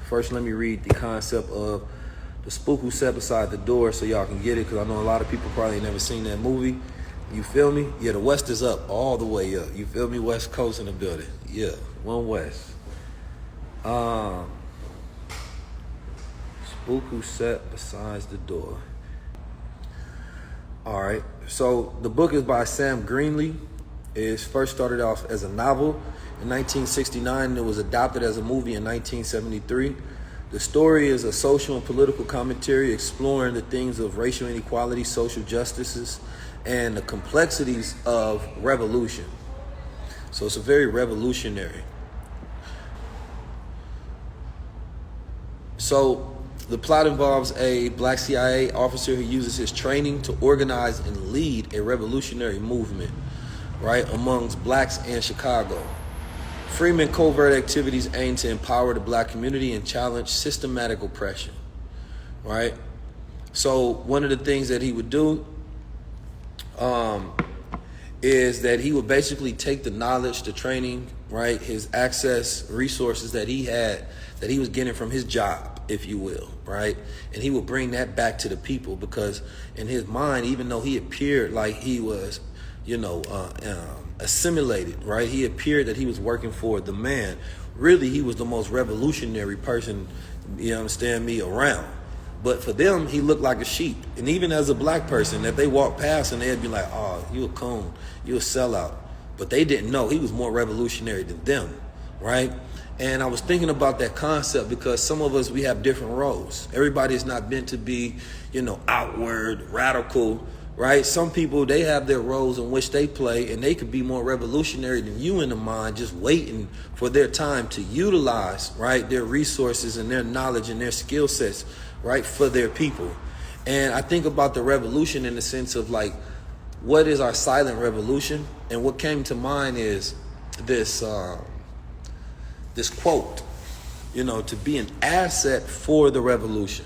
First, let me read the concept of the spook who sat beside the door so y'all can get it, because I know a lot of people probably ain't never seen that movie. You feel me? Yeah, the West is up, all the way up. You feel me? West Coast in the building. Yeah, one West. Spook who sat beside the door. All right, so the book is by Sam Greenlee. It first started off as a novel in 1969. It was adopted as a movie in 1973. The story is a social and political commentary exploring the themes of racial inequality, social justices, and the complexities of revolution. So it's a very revolutionary. So the plot involves a black CIA officer who uses his training to organize and lead a revolutionary movement, right, amongst blacks in Chicago. Freeman's covert activities aim to empower the black community and challenge systematic oppression, right? So one of the things that he would do is that he would basically take the knowledge, the training, right, his access, resources that he had, that he was getting from his job, if you will, right? And he would bring that back to the people, because in his mind, even though he appeared like he was, assimilated, right? He appeared that he was working for the man. Really, he was the most revolutionary person, you understand me, around. But for them, he looked like a sheep. And even as a black person, if they walked past and they'd be like, oh, you a coon, you a sellout. But they didn't know he was more revolutionary than them, right? And I was thinking about that concept because some of us, we have different roles. Everybody is not meant to be, outward, radical, right? Some people, they have their roles in which they play, and they could be more revolutionary than you in the mind, just waiting for their time to utilize, right, their resources and their knowledge and their skill sets, right, for their people. And I think about the revolution in the sense of like, what is our silent revolution? And what came to mind is this quote, to be an asset for the revolution.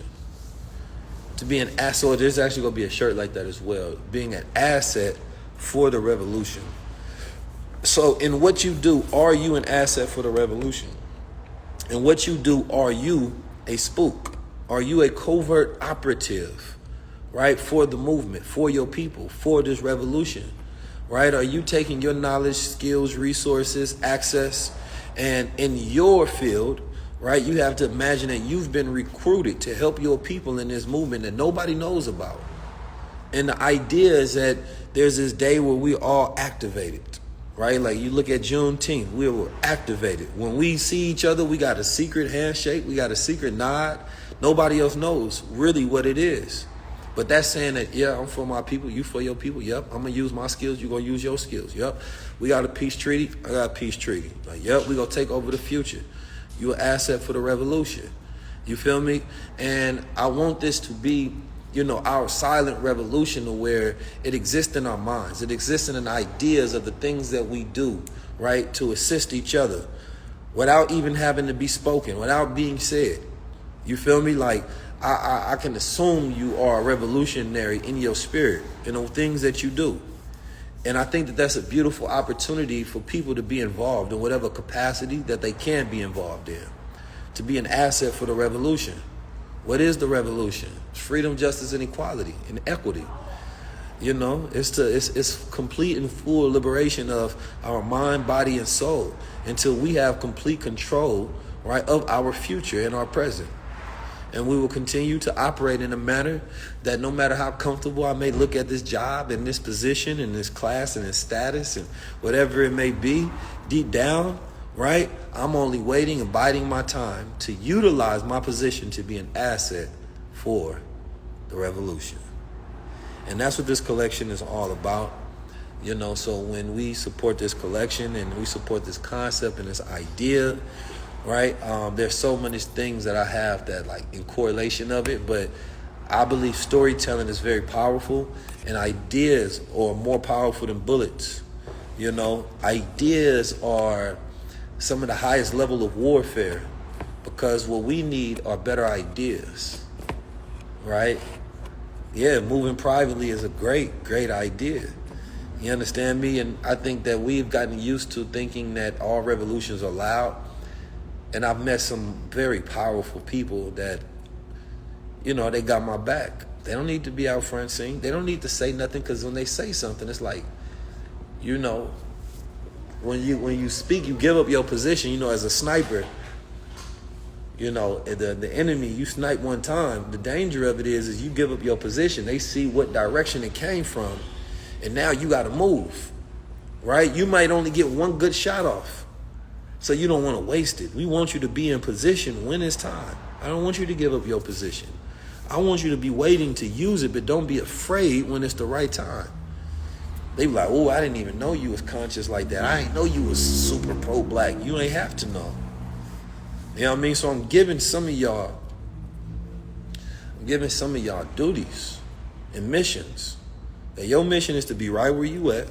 To be an asset, so there's actually going to be a shirt like that as well. Being an asset for the revolution. So in what you do, are you an asset for the revolution? In what you do, are you a spook? Are you a covert operative, right, for the movement, for your people, for this revolution, right? Are you taking your knowledge, skills, resources, access, and in your field, right, you have to imagine that you've been recruited to help your people in this movement that nobody knows about. And the idea is that there's this day where we all activated, right? Like you look at Juneteenth, we were activated. When we see each other, we got a secret handshake, we got a secret nod. Nobody else knows really what it is. But that's saying that, yeah, I'm for my people, you for your people. Yep, I'm going to use my skills, you're going to use your skills. Yep, we got a peace treaty, I got a peace treaty. Like, yep, we're going to take over the future. You're an asset for the revolution. You feel me? And I want this to be, our silent revolution, to where it exists in our minds. It exists in the ideas of the things that we do, right, to assist each other without even having to be spoken, without being said. You feel me? Like, I can assume you are a revolutionary in your spirit, in the things that you do. And I think that that's a beautiful opportunity for people to be involved in whatever capacity that they can be involved in, to be an asset for the revolution. What is the revolution? It's freedom, justice, and equality, and equity. It's complete and full liberation of our mind, body, and soul until we have complete control, right, of our future and our present. And we will continue to operate in a manner that no matter how comfortable I may look at this job and this position and this class and this status and whatever it may be, deep down, right, I'm only waiting and biding my time to utilize my position to be an asset for the revolution. And that's what this collection is all about. So when we support this collection and we support this concept and this idea, right? There's so many things that I have that like in correlation of it, but I believe storytelling is very powerful, and ideas are more powerful than bullets. Ideas are some of the highest level of warfare, because what we need are better ideas, right? Yeah, moving privately is a great, great idea. You understand me? And I think that we've gotten used to thinking that all revolutions are loud. And I've met some very powerful people that, they got my back. They don't need to be out front singing. They don't need to say nothing, because when they say something, it's like, when you speak, you give up your position. As a sniper, the enemy, you snipe one time. The danger of it is you give up your position. They see what direction it came from, and now you got to move, right? You might only get one good shot off, so you don't want to waste it. We want you to be in position when it's time. I don't want you to give up your position. I want you to be waiting to use it, but don't be afraid when it's the right time. They be like, oh, I didn't even know you was conscious like that. I didn't know you was super pro-black. You ain't have to know. You know what I mean? So I'm giving some of y'all duties and missions. That your mission is to be right where you at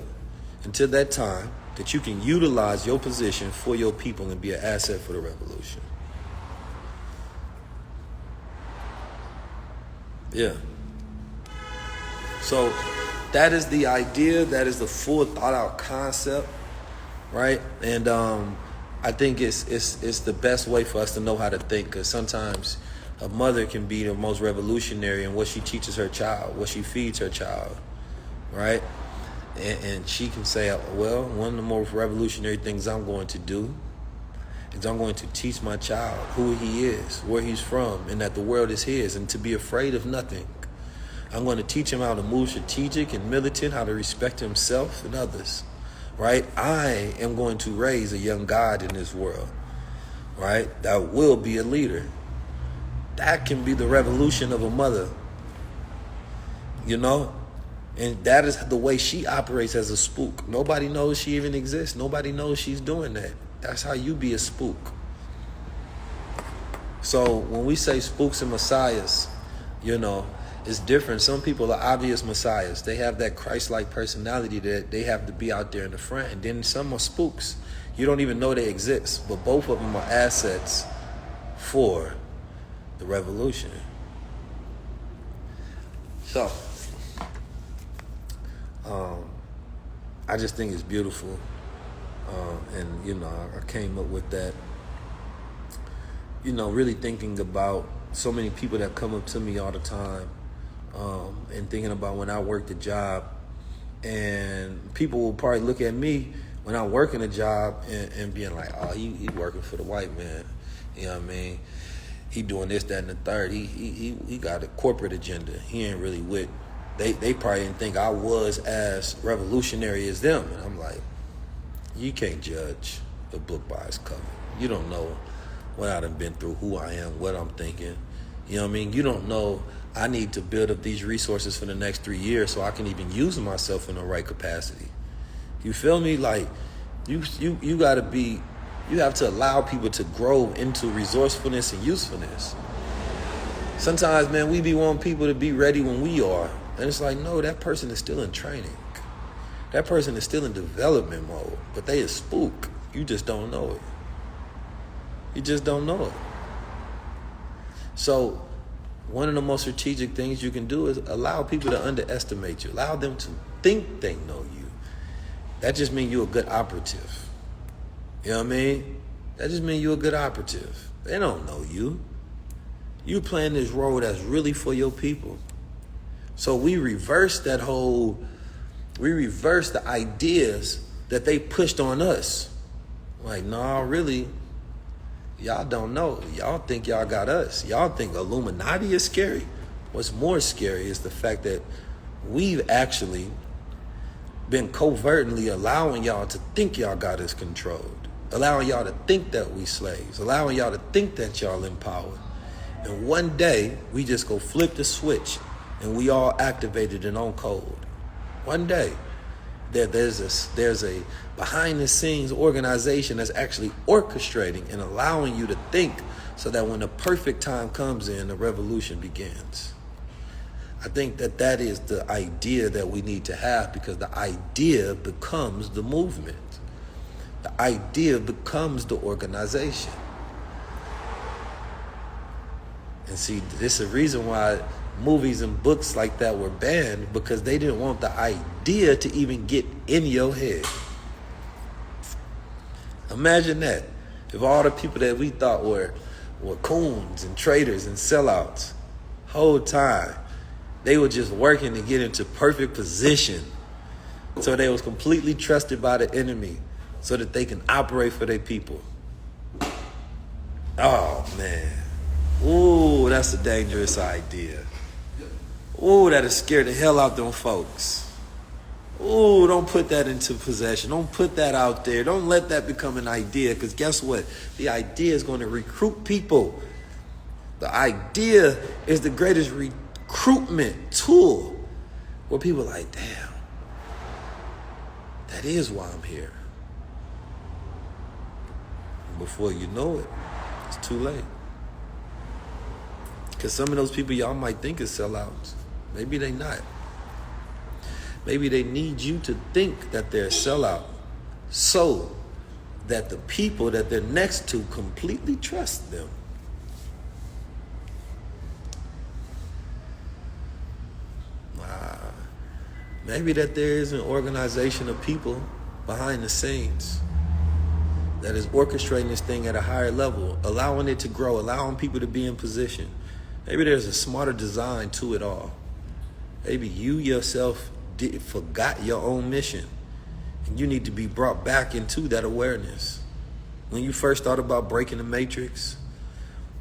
until that time that you can utilize your position for your people and be an asset for the revolution. Yeah. So that is the idea. That is the full thought out concept, right? And I think it's the best way for us to know how to think, because sometimes a mother can be the most revolutionary in what she teaches her child, what she feeds her child, right? And she can say, well, one of the most revolutionary things I'm going to do is I'm going to teach my child who he is, where he's from, and that the world is his, and to be afraid of nothing. I'm going to teach him how to move strategic and militant, how to respect himself and others, right? I am going to raise a young God in this world, right? That will be a leader. That can be the revolution of a mother, And that is the way she operates as a spook. Nobody knows she even exists. Nobody knows she's doing that. That's how you be a spook. So when we say spooks and messiahs, it's different. Some people are obvious messiahs. They have that Christ-like personality that they have to be out there in the front. And then some are spooks. You don't even know they exist. But both of them are assets for the revolution. So I just think it's beautiful. And, I came up with that, really thinking about so many people that come up to me all the time, and thinking about when I worked a job, and people will probably look at me when I'm working a job and being like, oh, he working for the white man. You know what I mean? He doing this, that, and the third. He got a corporate agenda. He ain't really with. They probably didn't think I was as revolutionary as them. And I'm like, you can't judge the book by its cover. You don't know what I done been through, who I am, what I'm thinking. You know what I mean? You don't know I need to build up these resources for the next 3 years so I can even use myself in the right capacity. You feel me? Like, you gotta be, you have to allow people to grow into resourcefulness and usefulness. Sometimes, man, we be wanting people to be ready when we are. And it's like, no, that person is still in training. That person is still in development mode, but they a spook. You just don't know it. You just don't know it. So one of the most strategic things you can do is allow people to underestimate you. Allow them to think they know you. That just means you're a good operative. You know what I mean? That just means you're a good operative. They don't know you. You playing this role that's really for your people. So we reverse the ideas that they pushed on us. Like, no, really, y'all don't know. Y'all think y'all got us. Y'all think Illuminati is scary. What's more scary is the fact that we've actually been covertly allowing y'all to think y'all got us controlled, allowing y'all to think that we slaves, allowing y'all to think that y'all in power. And one day, we just go flip the switch and we all activated and on code. One day, there's a behind the scenes organization that's actually orchestrating and allowing you to think so that when the perfect time comes in, the revolution begins. I think that is the idea that we need to have, because the idea becomes the movement. The idea becomes the organization. And see, this is a reason why movies and books like that were banned, because they didn't want the idea to even get in your head. Imagine that. If all the people that we thought were coons and traitors and sellouts, whole time, they were just working to get into perfect position. So they was completely trusted by the enemy so that they can operate for their people. Oh, man. Ooh, that's a dangerous idea. Ooh, that'll scare the hell out them folks. Ooh, don't put that into possession. Don't put that out there. Don't let that become an idea, because guess what? The idea is going to recruit people. The idea is the greatest recruitment tool where people are like, damn, that is why I'm here. And before you know it, it's too late. Because some of those people y'all might think is sellouts. Maybe they not. Maybe they need you to think that they're a sellout so that the people that they're next to completely trust them. Maybe that there is an organization of people behind the scenes that is orchestrating this thing at a higher level, allowing it to grow, allowing people to be in position. Maybe there's a smarter design to it all. Maybe you yourself forgot your own mission, and you need to be brought back into that awareness. When you first thought about breaking the matrix,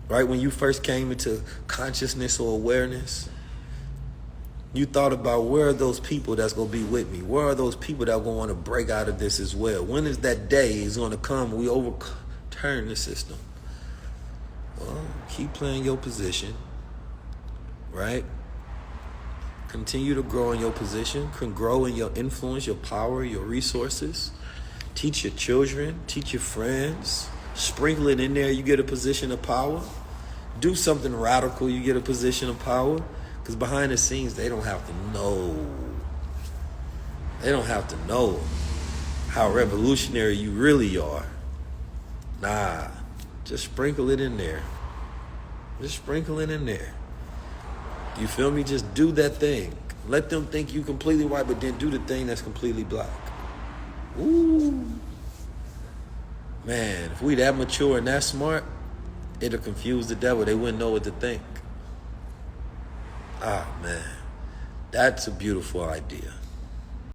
right? When you first came into consciousness or awareness, you thought about, where are those people that's going to be with me? Where are those people that are going to want to break out of this as well? When is that day is going to come we overturn the system? Well, keep playing your position, right? Continue to grow in your position, can grow in your influence, your power, your resources. Teach your children, teach your friends. Sprinkle it in there, you get a position of power. Do something radical, you get a position of power. Because behind the scenes, they don't have to know. They don't have to know how revolutionary you really are. Nah, just sprinkle it in there. Just sprinkle it in there. You feel me? Just do that thing. Let them think you completely white, but then do the thing that's completely black. Ooh. Man, if we that mature and that smart, it'll confuse the devil. They wouldn't know what to think. Ah, man. That's a beautiful idea.